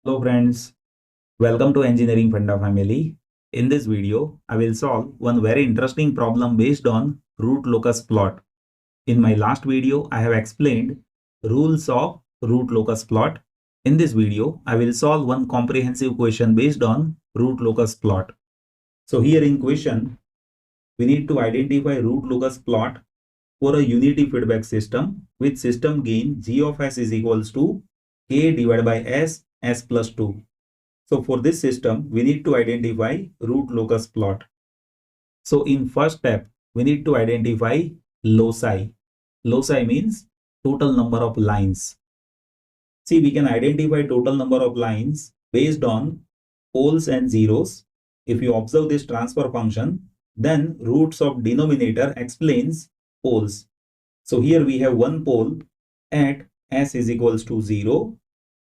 Hello friends, welcome to Engineering Funda family. In this video, I will solve one very interesting problem based on root locus plot. In my last video, I have explained rules of root locus plot. In this video, I will solve one comprehensive question based on root locus plot. So here in question, we need to identify root locus plot for a unity feedback system with system gain g of s is equals to k divided by s plus 2. So for this system, we need to identify root locus plot. So in first step, we need to identify loci. Loci means total number of lines. See, we can identify total number of lines based on poles and zeros. If you observe this transfer function, then roots of denominator explains poles. So here we have one pole at s is equals to 0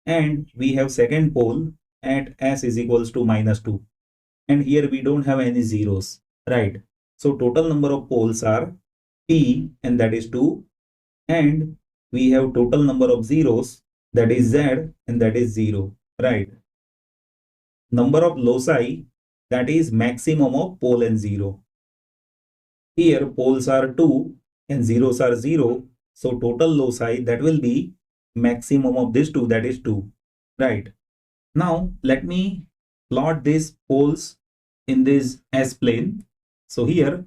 and we have second pole at s is equals to minus 2, and here we don't have any zeros, right? So total number of poles are p, and that is 2, and we have total number of zeros, that is z, and that is 0, right? Number of loci, that is maximum of pole and 0. Here poles are 2 and zeros are 0, so total loci, that will be maximum of this 2, that is 2, right? Now let me plot these poles in this S-plane. So here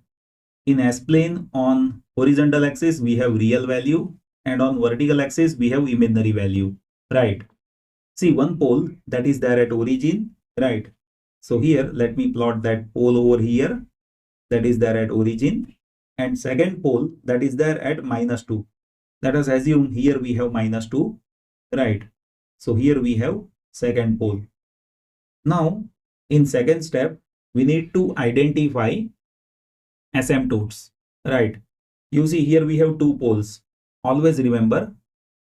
in S-plane on horizontal axis we have real value and on vertical axis we have imaginary value, right? See, one pole that is there at origin, right? So here let me plot that pole over here that is there at origin, and second pole that is there at minus 2. Let us assume here we have minus 2, right? So here we have second pole. Now in second step, we need to identify asymptotes, right? You see here we have two poles. Always remember,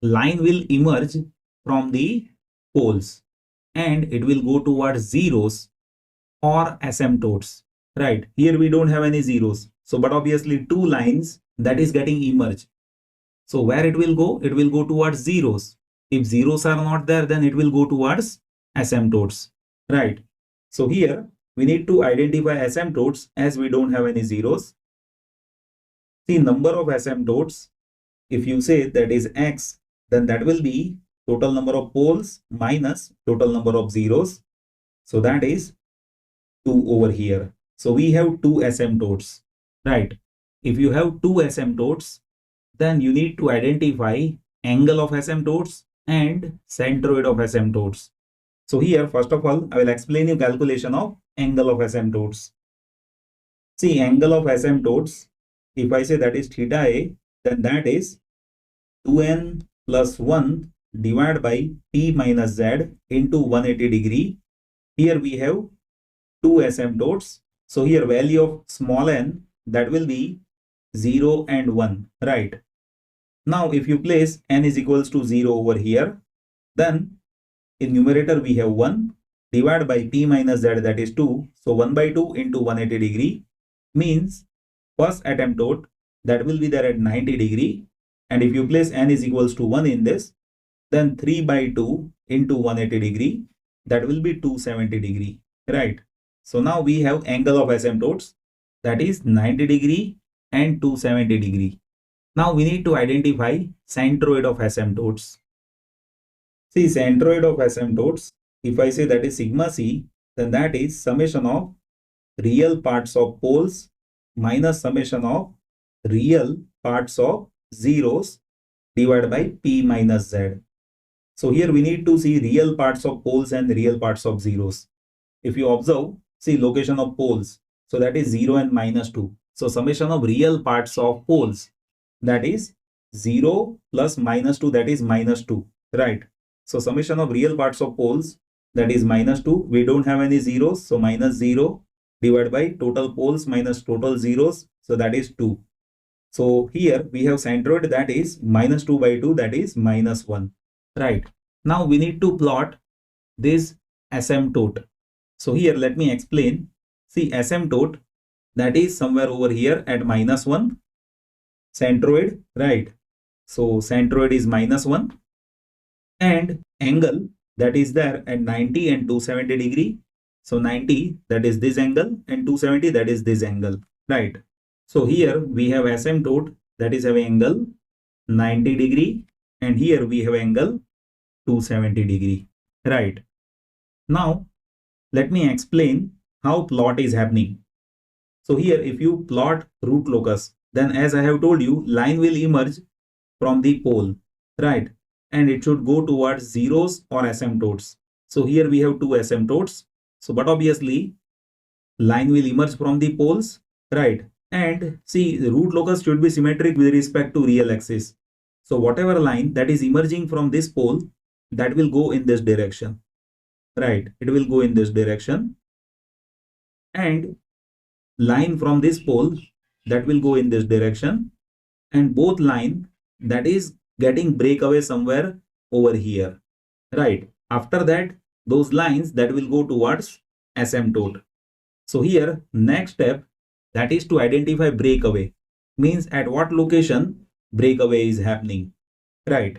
line will emerge from the poles and it will go towards zeros or asymptotes, right? Here we don't have any zeros, so but obviously two lines that is getting emerged. So where it will go? It will go towards zeros. If zeros are not there, then it will go towards asymptotes, right? So here we need to identify asymptotes as we don't have any zeros. See, number of asymptotes, if you say that is x, then that will be total number of poles minus total number of zeros. So that is 2 over here. So we have two asymptotes, right? If you have two asymptotes, then you need to identify angle of asymptotes and centroid of asymptotes. So here, first of all, I will explain you calculation of angle of asymptotes. See, angle of asymptotes, if I say that is theta a, then that is 2n plus 1 divided by p minus z into 180 degree. Here we have two asymptotes. So here value of small n, that will be 0 and 1, right? Now if you place n is equals to 0 over here, then in numerator we have 1 divided by p minus z, that is 2. So 1 by 2 into 180 degree means first asymptote that will be there at 90 degree, and if you place n is equals to 1 in this, then 3 by 2 into 180 degree, that will be 270 degree, right? So now we have angle of asymptotes, that is 90 degree and 270 degree. Now we need to identify centroid of asymptotes. See, centroid of asymptotes, if I say that is sigma c, then that is summation of real parts of poles minus summation of real parts of zeros divided by p minus z. So here we need to see real parts of poles and real parts of zeros. If you observe, see location of poles, so that is 0 and minus 2. So summation of real parts of poles, that is 0 plus minus 2, that is minus 2, right? So summation of real parts of poles, that is minus 2. We don't have any zeros, so minus 0 divided by total poles minus total zeros, so that is 2. So here we have centroid, that is minus 2 by 2, that is minus 1, right? Now we need to plot this asymptote. So here let me explain. See, asymptote, that is somewhere over here at minus 1. Centroid, right? So centroid is minus 1, and angle that is there at 90 and 270 degree. So 90, that is this angle, and 270, that is this angle, right? So here we have asymptote that is having angle 90 degree, and here we have angle 270 degree, right? Now let me explain how plot is happening. So here if you plot root locus, then as I have told you, line will emerge from the pole, right? And it should go towards zeros or asymptotes. So here we have two asymptotes. So but obviously line will emerge from the poles, right? And see, the root locus should be symmetric with respect to real axis. So whatever line that is emerging from this pole, that will go in this direction, right? It will go in this direction, and line from this pole that will go in this direction, and both line that is getting breakaway somewhere over here, right? After that, those lines that will go towards asymptote. So here next step, that is to identify breakaway, means at what location breakaway is happening, right?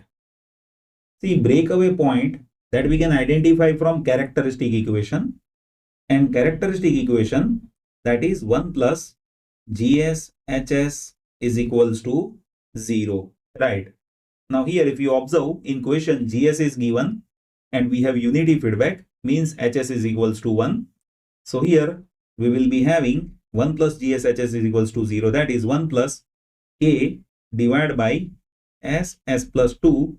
See, breakaway point that we can identify from characteristic equation, and characteristic equation, that is 1 plus GS HS is equals to 0, right? Now here if you observe in question, GS is given and we have unity feedback, means HS is equals to 1. So here we will be having 1 plus GS HS is equals to 0, that is 1 plus K divided by S plus 2,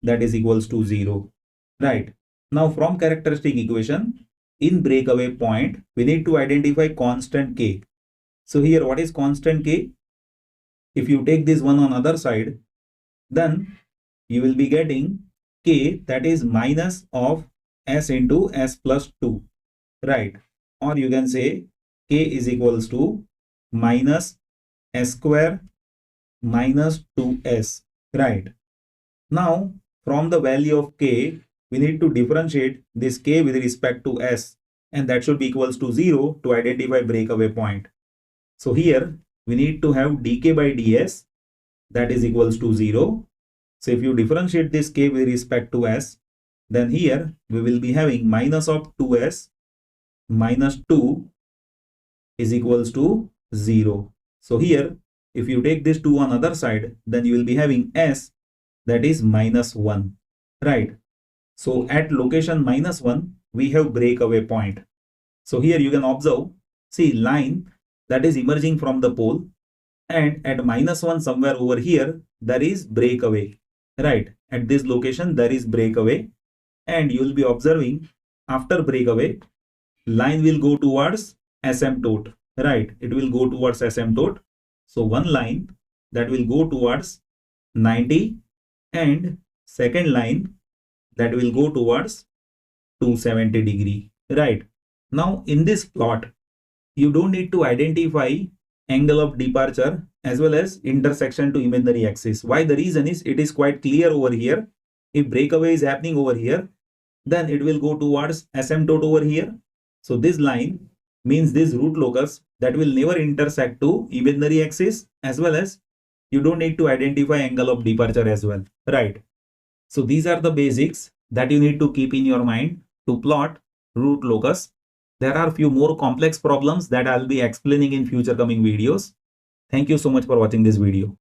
that is equals to 0, right? Now from characteristic equation, in breakaway point, we need to identify constant K. So here what is constant K? If you take this one on other side, then you will be getting K, that is minus of S into S plus 2, right? Or you can say K is equals to minus S square minus 2S, right? Now from the value of K, we need to differentiate this K with respect to S, and that should be equals to 0 to identify breakaway point. So here we need to have dk by ds, that is equals to 0. So if you differentiate this K with respect to S, then here we will be having minus of 2S minus 2 is equals to 0. So here if you take this 2 on other side, then you will be having S, that is minus 1, right? So at location minus 1, we have breakaway point. So here you can observe, see line that is emerging from the pole, and at minus 1 somewhere over here, there is breakaway, right? At this location, there is breakaway, and you will be observing after breakaway, line will go towards asymptote, right? It will go towards asymptote. So one line that will go towards 90, and second line that will go towards 270 degree, right? Now in this plot, you don't need to identify angle of departure as well as intersection to imaginary axis. Why? The reason is it is quite clear over here. If breakaway is happening over here, then it will go towards asymptote over here. So this line means this root locus that will never intersect to imaginary axis, as well as you don't need to identify angle of departure as well, right? So these are the basics that you need to keep in your mind to plot root locus. There are few more complex problems that I'll be explaining in future coming videos. Thank you so much for watching this video.